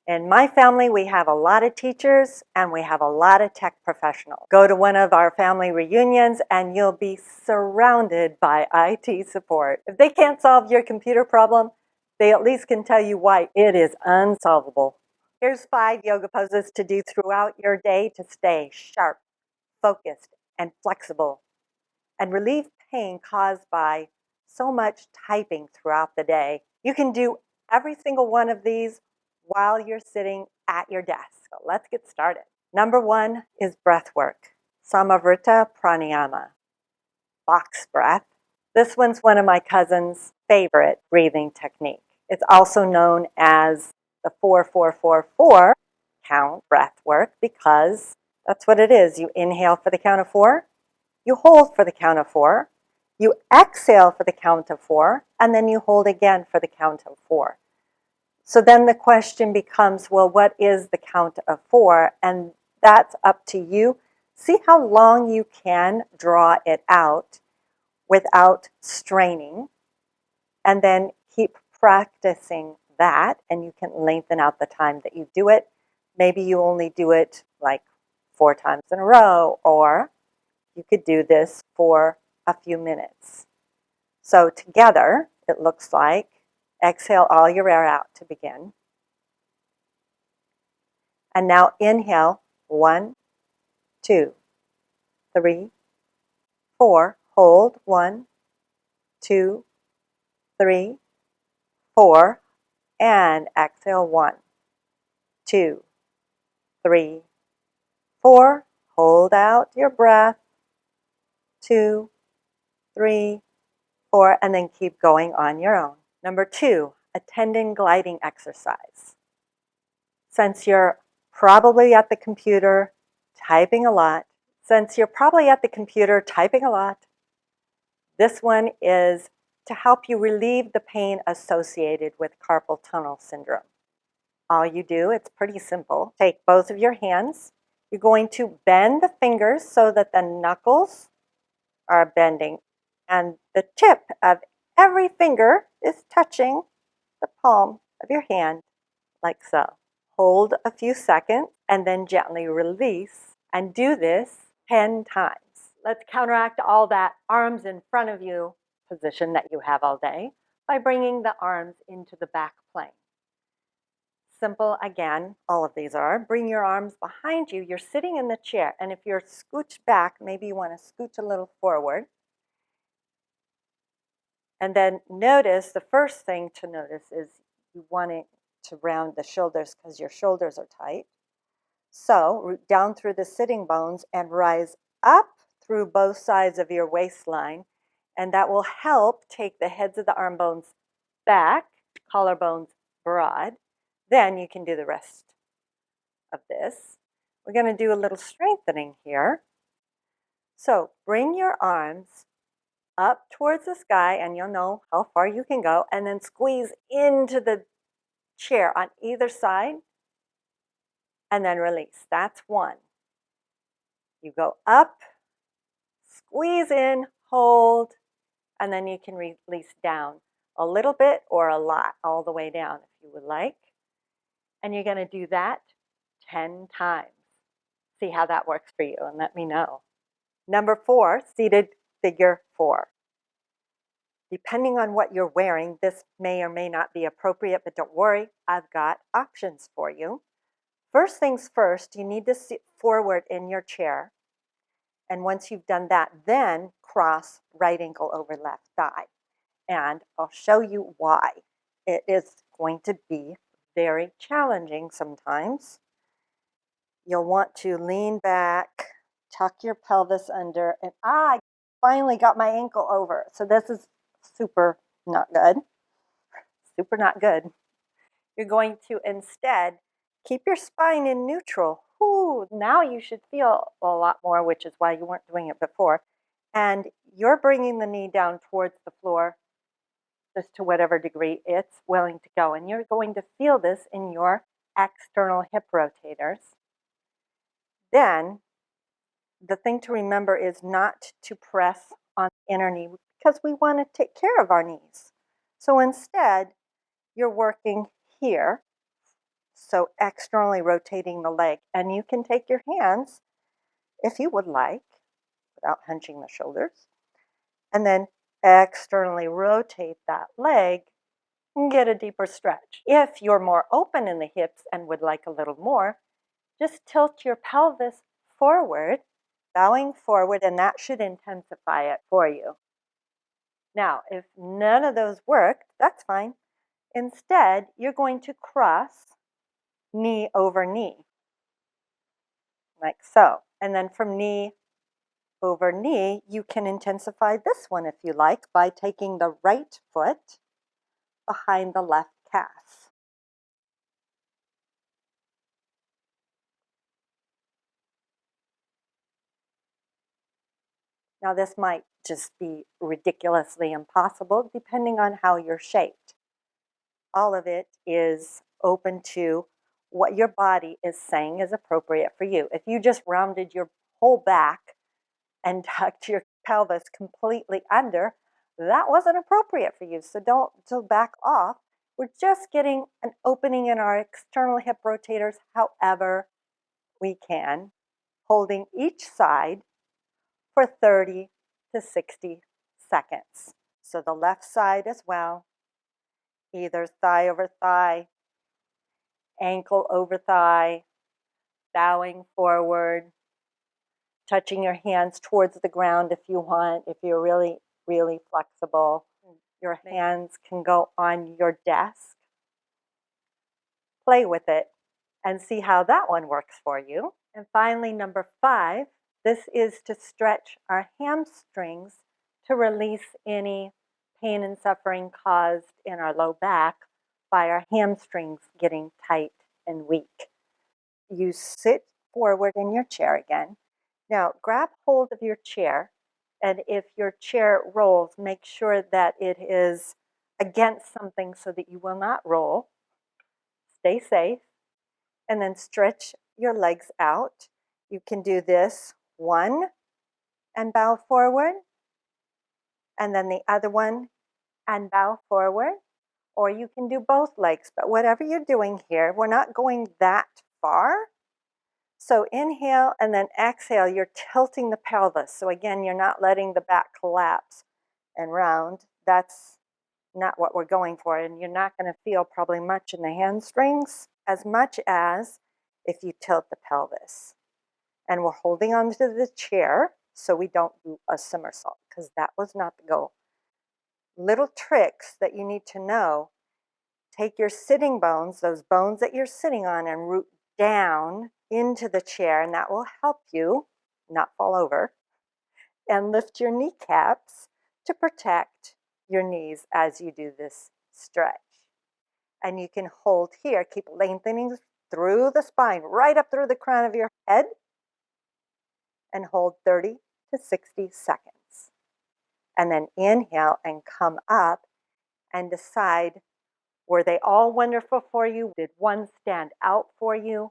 In my family, we have a lot of teachers and we have a lot of tech professionals. Go to one of our family reunions and you'll be surrounded by IT support. If they can't solve your computer problem, they at least can tell you why it is unsolvable. Here's 5 yoga poses to do throughout your day to stay sharp, focused, and flexible, and relieve pain caused by so much typing throughout the day. You can do every single one of these while you're sitting at your desk. So let's get started. Number 1 is breath work. Samavrita pranayama, box breath. This one's one of my cousin's favorite breathing technique. It's also known as the 4-4-4-4 count breath work because that's what it is. You inhale for the count of 4, you hold for the count of 4, you exhale for the count of 4, and then you hold again for the count of 4. So then the question becomes, well, what is the count of 4? And that's up to you. See how long you can draw it out without straining, and then keep practicing that, and you can lengthen out the time that you do it. Maybe you only do it like 4 times in a row, or you could do this for a few minutes. So together, it looks like, exhale all your air out to begin. And now inhale, 1, 2, 3, 4. Hold, 1, 2, 3, 4. And exhale, 1, 2, 3, 4. Hold out your breath, 2, 3, 4, and then keep going on your own. Number 2, a tendon gliding exercise. Since you're probably at the computer typing a lot, this one is to help you relieve the pain associated with carpal tunnel syndrome. All you do, it's pretty simple. Take both of your hands. You're going to bend the fingers so that the knuckles are bending and the tip of every finger is touching the palm of your hand, like so. Hold a few seconds and then gently release, and do this 10 times. Let's counteract all that arms in front of you position that you have all day by bringing the arms into the back plane. Simple again, all of these are. Bring your arms behind you. You're sitting in the chair, and if you're scooched back, maybe you want to scooch a little forward. And then notice, the first thing to notice is you want it to round the shoulders because your shoulders are tight. So root down through the sitting bones and rise up through both sides of your waistline, and that will help take the heads of the arm bones back, collarbones broad. Then you can do the rest of this. We're going to do a little strengthening here. So bring your arms up towards the sky, and you'll know how far you can go, and then squeeze into the chair on either side, and then release. That's 1. You go up, squeeze in, hold, and then you can release down a little bit or a lot, all the way down if you would like. And you're going to do that 10 times. See how that works for you and let me know. Number 4, seated figure 4. Depending on what you're wearing, this may or may not be appropriate, but don't worry, I've got options for you. First things first, you need to sit forward in your chair. And once you've done that, then cross right ankle over left thigh. And I'll show you why. It is going to be very challenging sometimes. You'll want to lean back, tuck your pelvis under, and I finally got my ankle over. So this is super not good. Super not good. You're going to instead keep your spine in neutral. Ooh, now you should feel a lot more, which is why you weren't doing it before. And you're bringing the knee down towards the floor just to whatever degree it's willing to go. And you're going to feel this in your external hip rotators. Then the thing to remember is not to press on the inner knee because we want to take care of our knees. So instead, you're working here So externally rotating the leg. And you can take your hands, if you would like, without hunching the shoulders, and then externally rotate that leg and get a deeper stretch. If you're more open in the hips and would like a little more, just tilt your pelvis forward, bowing forward, and that should intensify it for you. Now, if none of those work, that's fine. Instead, you're going to cross knee over knee, like so. And then from knee over knee, you can intensify this one if you like by taking the right foot behind the left calf. Now, this might just be ridiculously impossible depending on how you're shaped. All of it is open to what your body is saying is appropriate for you. If you just rounded your whole back and tucked your pelvis completely under, that wasn't appropriate for you. So don't back off. We're just getting an opening in our external hip rotators however we can, holding each side for 30 to 60 seconds. So the left side as well, either thigh over thigh, ankle over thigh, bowing forward, touching your hands towards the ground if you want, if you're really, really flexible. Your hands can go on your desk. Play with it and see how that one works for you. And finally, number 5, this is to stretch our hamstrings to release any pain and suffering caused in our low back by our hamstrings getting tight and weak. You sit forward in your chair again. Now, grab hold of your chair, and if your chair rolls, make sure that it is against something so that you will not roll. Stay safe, and then stretch your legs out. You can do this one and bow forward, and then the other one and bow forward, or you can do both legs. But whatever you're doing here, we're not going that far. So inhale and then exhale, you're tilting the pelvis. So again, you're not letting the back collapse and round. That's not what we're going for. And you're not going to feel probably much in the hamstrings as much as if you tilt the pelvis. And we're holding onto the chair so we don't do a somersault, because that was not the goal. Little tricks that you need to know: take your sitting bones, those bones that you're sitting on, and root down into the chair, and that will help you not fall over, and lift your kneecaps to protect your knees as you do this stretch. And you can hold here, keep lengthening through the spine, right up through the crown of your head, and hold 30 to 60 seconds. And then inhale and come up and decide, were they all wonderful for you? Did one stand out for you?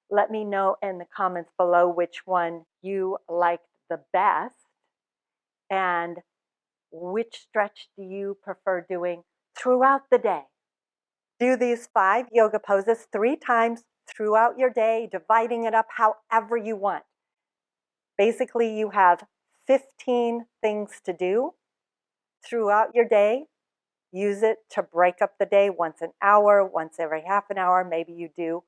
Let me know in the comments below which one you liked the best, and which stretch do you prefer doing throughout the day. Do these 5 yoga poses 3 times throughout your day, dividing it up however you want. Basically, you have 15 things to do throughout your day. Use it to break up the day once an hour, once every half an hour. Maybe you do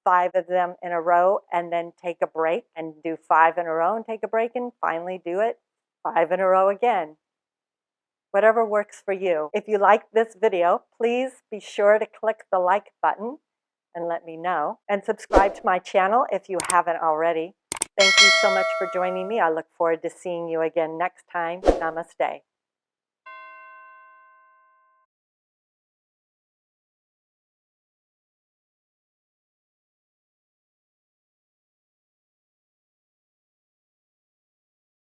5 of them in a row and then take a break, and do 5 in a row and take a break, and finally do it 5 in a row again. Whatever works for you. If you liked this video, please be sure to click the like button and let me know. And subscribe to my channel if you haven't already. Thank you so much for joining me. I look forward to seeing you again next time. Namaste.